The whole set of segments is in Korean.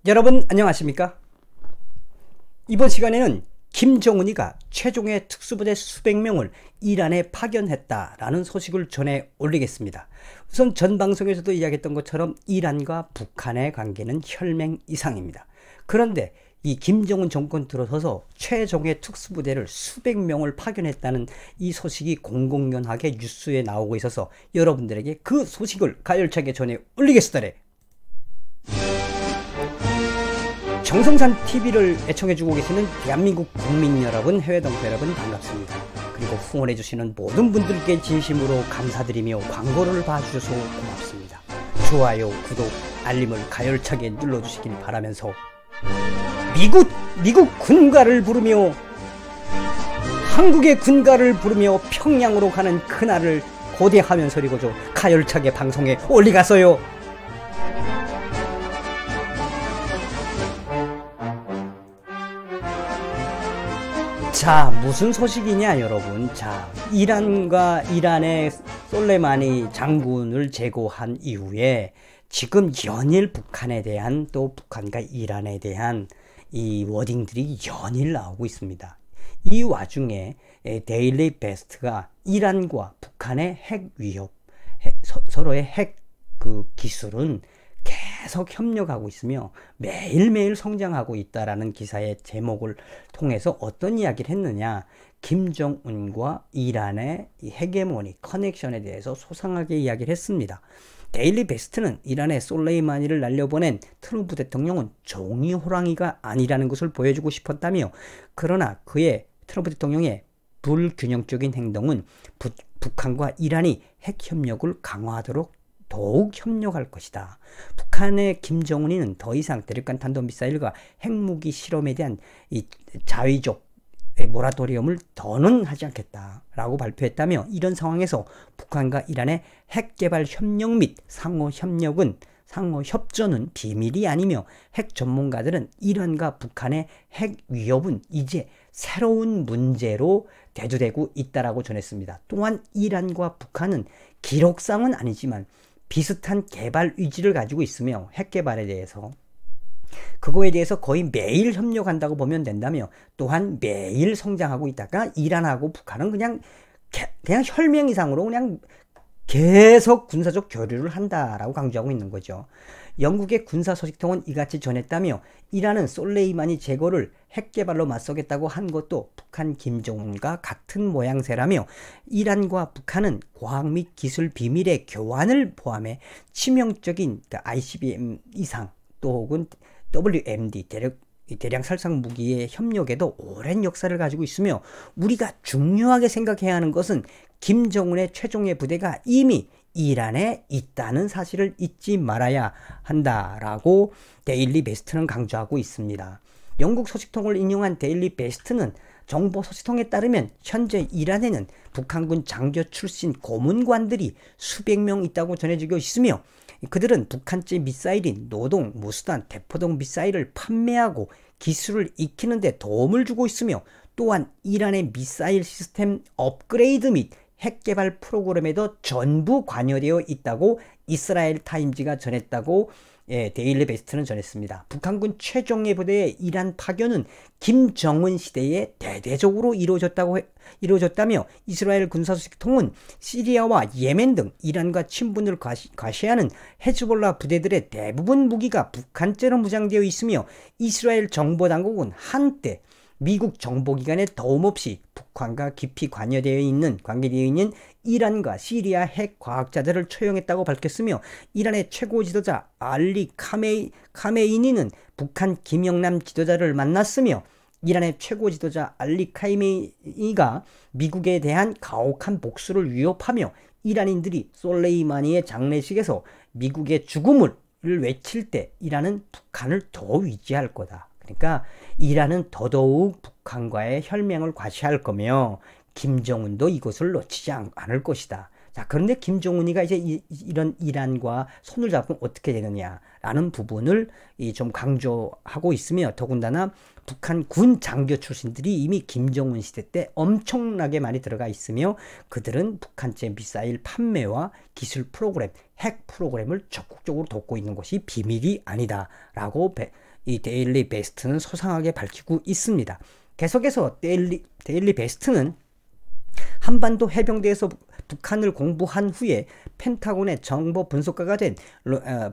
여러분 안녕하십니까? 이번 시간에는 김정은이가 최종의 특수부대 수백 명을 이란에 파견했다라는 소식을 전해 올리겠습니다. 우선 전 방송에서도 이야기했던 것처럼 이란과 북한의 관계는 혈맹 이상입니다. 그런데 이 김정은 정권 들어서서 최종의 특수부대를 수백 명을 파견했다는 이 소식이 공공연하게 뉴스에 나오고 있어서 여러분들에게 그 소식을 가열차게 전해 올리겠습니다. 정성산 TV를 애청해주고 계시는 대한민국 국민 여러분, 해외 동포 여러분 반갑습니다. 그리고 후원해주시는 모든 분들께 진심으로 감사드리며 광고를 봐주셔서 고맙습니다. 좋아요, 구독, 알림을 가열차게 눌러주시길 바라면서 미국 군가를 부르며 한국의 군가를 부르며 평양으로 가는 그날을 고대하면서리고죠. 가열차게 방송에 올리갔어요. 자, 무슨 소식이냐 여러분. 자, 이란의 솔레마니 장군을 제거한 이후에 지금 연일 북한에 대한, 또 북한과 이란에 대한 이 워딩들이 연일 나오고 있습니다. 이 와중에 데일리 베스트가 이란과 북한의 핵 위협, 서로의 핵 기술은 계속 협력하고 있으며 매일매일 성장하고 있다라는 기사의 제목을 통해서 어떤 이야기를 했느냐, 김정은과 이란의 헤게모니 커넥션에 대해서 소상하게 이야기를 했습니다. 데일리 베스트는 이란의 솔레이마니를 날려보낸 트럼프 대통령은 종이 호랑이가 아니라는 것을 보여주고 싶었다며, 그러나 트럼프 대통령의 불균형적인 행동은 북한과 이란이 핵협력을 강화하도록 더욱 협력할 것이다. 북한의 김정은이는 더 이상 대륙간 탄도미사일과 핵무기 실험에 대한 이 자위적 모라토리엄을 더는 하지 않겠다라고 발표했다며, 이런 상황에서 북한과 이란의 핵개발 협력 및 상호 협조는 비밀이 아니며 핵 전문가들은 이란과 북한의 핵 위협은 이제 새로운 문제로 대두되고 있다라고 전했습니다. 또한 이란과 북한은 기록상은 아니지만 비슷한 개발 의지를 가지고 있으며 핵개발에 대해서 그거에 대해서 거의 매일 협력한다고 보면 된다며, 또한 매일 성장하고 있다가 이란하고 북한은 그냥 혈맹 이상으로 그냥 계속 군사적 교류를 한다라고 강조하고 있는 거죠. 영국의 군사소식통은 이같이 전했다며, 이란은 솔레이마니 제거를 핵개발로 맞서겠다고 한 것도 북한 김정은과 같은 모양새라며, 이란과 북한은 과학 및 기술 비밀의 교환을 포함해 치명적인 ICBM 이상 또 혹은 WMD 대량 살상 무기의 협력에도 오랜 역사를 가지고 있으며, 우리가 중요하게 생각해야 하는 것은 김정은의 최종의 부대가 이미 이란에 있다는 사실을 잊지 말아야 한다라고 데일리 베스트는 강조하고 있습니다. 영국 소식통을 인용한 데일리 베스트는 정보 소식통에 따르면 현재 이란에는 북한군 장교 출신 고문관들이 수백 명 있다고 전해지고 있으며, 그들은 북한제 미사일인 노동, 무수단, 대포동 미사일을 판매하고 기술을 익히는 데 도움을 주고 있으며, 또한 이란의 미사일 시스템 업그레이드 및 핵개발 프로그램에도 전부 관여되어 있다고 이스라엘 타임즈가 전했다고 데일리 베스트는 전했습니다. 북한군 최종의 부대의 이란 파견은 김정은 시대에 대대적으로 이루어졌다며, 이스라엘 군사소식통은 시리아와 예멘 등 이란과 친분을 과시하는 헤즈볼라 부대들의 대부분 무기가 북한제로 무장되어 있으며, 이스라엘 정보당국은 한때 미국 정보기관의 도움 없이 북한과 깊이 관계되어 있는 이란과 시리아 핵 과학자들을 초용했다고 밝혔으며, 이란의 최고 지도자 알리 카메이니는 북한 김영남 지도자를 만났으며, 이란의 최고 지도자 알리 카메이니가 미국에 대한 가혹한 복수를 위협하며, 이란인들이 솔레이마니의 장례식에서 미국의 죽음을 외칠 때 이란은 북한을 더 위지할 거다. 그러니까 이란은 더더욱 북한과의 혈맹을 과시할 거며 김정은도 이것을 놓치지 않을 것이다. 자, 그런데 김정은이가 이제 이런 이란과 손을 잡으면 어떻게 되느냐라는 부분을 좀 강조하고 있으며, 더군다나 북한 군 장교 출신들이 이미 김정은 시대 때 엄청나게 많이 들어가 있으며, 그들은 북한제 미사일 판매와 기술 프로그램, 핵 프로그램을 적극적으로 돕고 있는 것이 비밀이 아니다라고 이 데일리 베스트는 소상하게 밝히고 있습니다. 계속해서 데일리 베스트는 한반도 해병대에서 북한을 공부한 후에 펜타곤의 정보 분석가가 된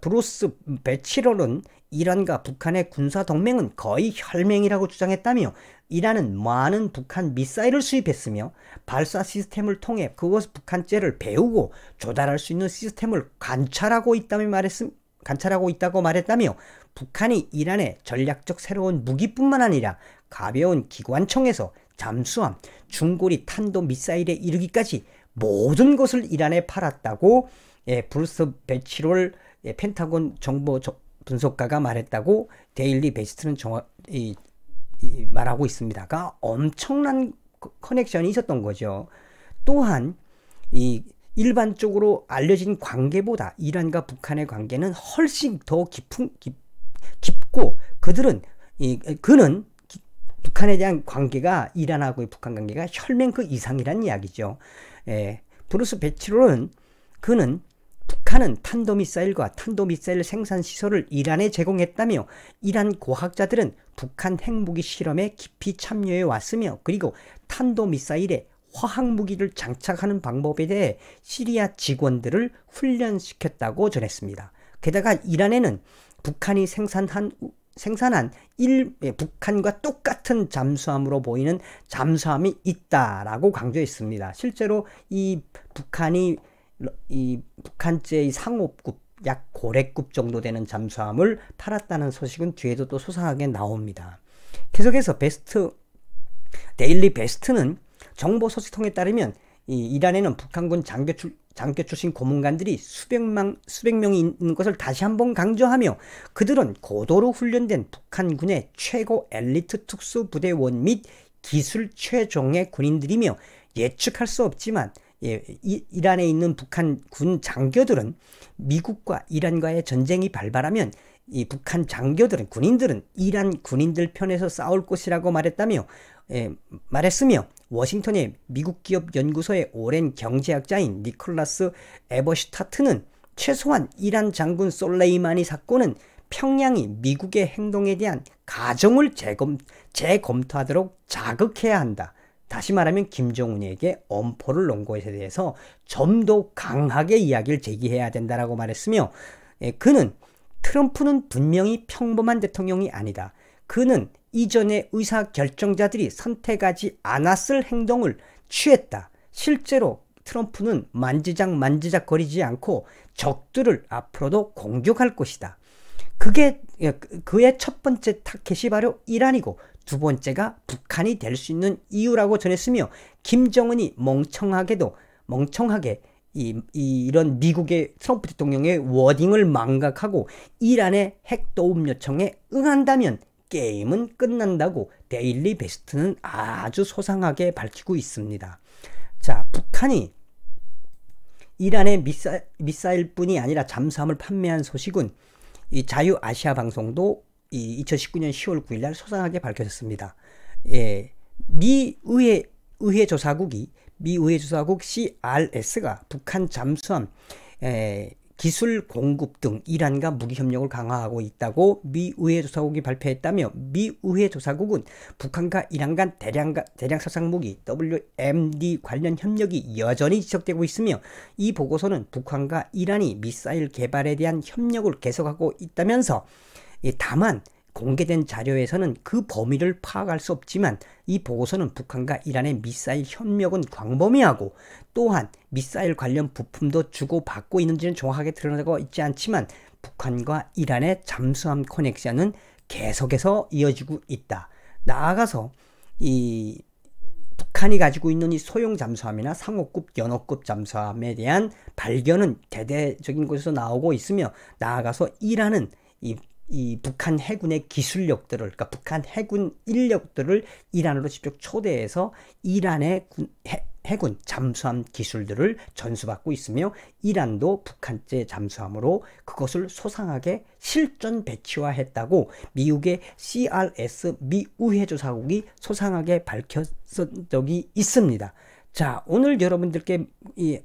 브루스 배치럴은 이란과 북한의 군사 동맹은 거의 혈맹이라고 주장했다며, 이란은 많은 북한 미사일을 수입했으며 발사 시스템을 통해 그것 북한제를 배우고 조달할 수 있는 시스템을 관찰하고 있다고 말했다며, 북한이 이란의 전략적 새로운 무기뿐만 아니라 가벼운 기관총에서 잠수함, 중거리 탄도 미사일에 이르기까지 모든 것을 이란에 팔았다고 브루스 배치롤 펜타곤 정보 분석가가 말했다고 데일리 베스트는 말하고 있습니다가 엄청난 커넥션이 있었던 거죠. 또한 이 일반적으로 알려진 관계보다 이란과 북한의 관계는 훨씬 더 깊고 그는 북한에 대한 관계가 이란하고의 북한 관계가 혈맹 그 이상이란 이야기죠. 브루스 배치롤은 북한은 탄도미사일과 탄도미사일 생산 시설을 이란에 제공했다며, 이란 과학자들은 북한 핵무기 실험에 깊이 참여해 왔으며, 그리고 탄도미사일에 화학무기를 장착하는 방법에 대해 시리아 직원들을 훈련시켰다고 전했습니다. 게다가 이란에는 북한이 생산한 북한과 똑같은 잠수함으로 보이는 잠수함이 있다라고 강조했습니다. 실제로 이 북한제의 상호급 약 고래급 정도 되는 잠수함을 팔았다는 소식은 뒤에도 또 소상하게 나옵니다. 계속해서 데일리 베스트는 정보 소식통에 따르면 이란에는 북한군 장교 출신 고문관들이 수백 명이 있는 것을 다시 한번 강조하며, 그들은 고도로 훈련된 북한군의 최고 엘리트 특수부대원 및 기술 최종의 군인들이며, 예측할 수 없지만 이란에 있는 북한 군 장교들은 미국과 이란과의 전쟁이 발발하면 이 북한 군인들은 이란 군인들 편에서 싸울 것이라고 말했으며, 워싱턴의 미국 기업 연구소의 오랜 경제학자인 니콜라스 에버슈타트는 최소한 이란 장군 솔레이마니 사건은 평양이 미국의 행동에 대한 가정을 재검토하도록 자극해야 한다. 다시 말하면 김정은에게 엄포를 놓은 것에 대해서 좀 더 강하게 이야기를 제기해야 된다라고 말했으며, 트럼프는 분명히 평범한 대통령이 아니다. 그는 이전의 의사결정자들이 선택하지 않았을 행동을 취했다. 실제로 트럼프는 만지작거리지 않고 적들을 앞으로도 공격할 것이다. 그의 첫 번째 타켓이 바로 이란이고 두 번째가 북한이 될 수 있는 이유라고 전했으며, 김정은이 멍청하게 이런 미국의 트럼프 대통령의 워딩을 망각하고 이란의 핵도움 요청에 응한다면 게임은 끝난다고 데일리 베스트는 아주 소상하게 밝히고 있습니다. 자, 북한이 이란의 미사일뿐이 아니라 잠수함을 판매한 소식은 이 자유아시아 방송도 2019년 10월 9일 날 소상하게 밝혀졌습니다. 미 의회 조사국 CRS가 북한 잠수함 기술 공급 등 이란과 무기 협력을 강화하고 있다고 미 의회 조사국이 발표했다며, 미 의회 조사국은 북한과 이란 간 대량殺傷 무기 WMD 관련 협력이 여전히 지속되고 있으며, 이 보고서는 북한과 이란이 미사일 개발에 대한 협력을 계속하고 있다면서, 다만 공개된 자료에서는 그 범위를 파악할 수 없지만 이 보고서는 북한과 이란의 미사일 협력은 광범위하고, 또한 미사일 관련 부품도 주고받고 있는지는 정확하게 드러나고 있지 않지만 북한과 이란의 잠수함 커넥션은 계속해서 이어지고 있다. 나아가서 이 북한이 가지고 있는 이 소형 잠수함이나 상호급, 연호급 잠수함에 대한 발견은 대대적인 곳에서 나오고 있으며, 나아가서 이란은 이 북한 해군의 기술력들을, 그러니까 북한 해군 인력들을 이란으로 직접 초대해서 이란의 해군 잠수함 기술들을 전수받고 있으며, 이란도 북한제 잠수함으로 그것을 소상하게 실전 배치화했다고 미국의 CRS 미 의회조사국이 소상하게 밝혔던 적이 있습니다. 자, 오늘 여러분들께 이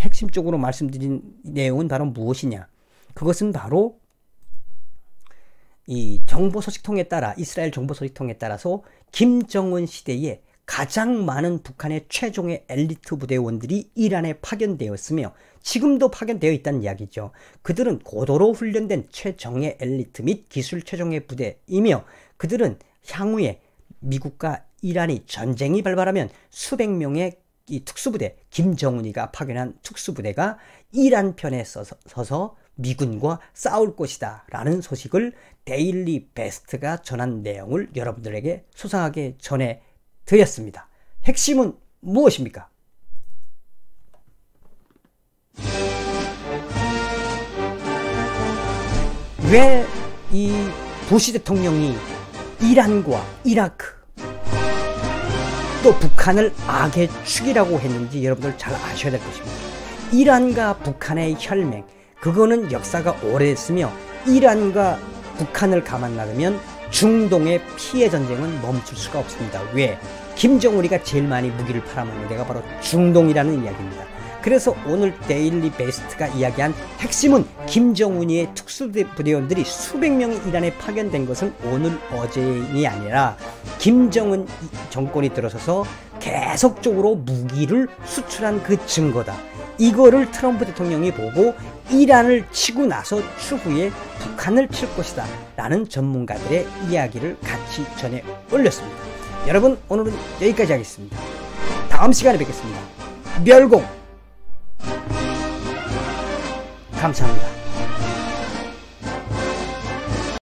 핵심적으로 말씀드린 내용은 바로 무엇이냐? 그것은 바로 이 정보 소식통에 따라, 이스라엘 정보 소식통에 따라서 김정은 시대에 가장 많은 북한의 최종의 엘리트 부대원들이 이란에 파견되었으며 지금도 파견되어 있다는 이야기죠. 그들은 고도로 훈련된 최정예 엘리트 및 기술 최정예 부대이며 그들은 향후에 미국과 이란이 전쟁이 발발하면 수백 명의 이 특수부대, 김정은이가 파견한 특수부대가 이란 편에 서서 미군과 싸울 것이다 라는 소식을 데일리 베스트가 전한 내용을 여러분들에게 소상하게 전해드렸습니다. 핵심은 무엇입니까? 왜 이 부시 대통령이 이란과 이라크 또 북한을 악의 축이라고 했는지 여러분들 잘 아셔야 될 것입니다. 이란과 북한의 혈맹, 그거는 역사가 오래됐으며 이란과 북한을 가만 놔두면 중동의 피해 전쟁은 멈출 수가 없습니다. 왜? 김정은이가 제일 많이 무기를 팔아먹는 데가 바로 중동이라는 이야기입니다. 그래서 오늘 데일리 베스트가 이야기한 핵심은 김정은이의 특수부대원들이 수백 명이 이란에 파견된 것은 오늘 어제이 아니라 김정은 정권이 들어서서 계속적으로 무기를 수출한 그 증거다. 이거를 트럼프 대통령이 보고 이란을 치고 나서 추후에 북한을 칠 것이다 라는 전문가들의 이야기를 같이 전해 올렸습니다. 여러분, 오늘은 여기까지 하겠습니다. 다음 시간에 뵙겠습니다. 멸공! 감사합니다.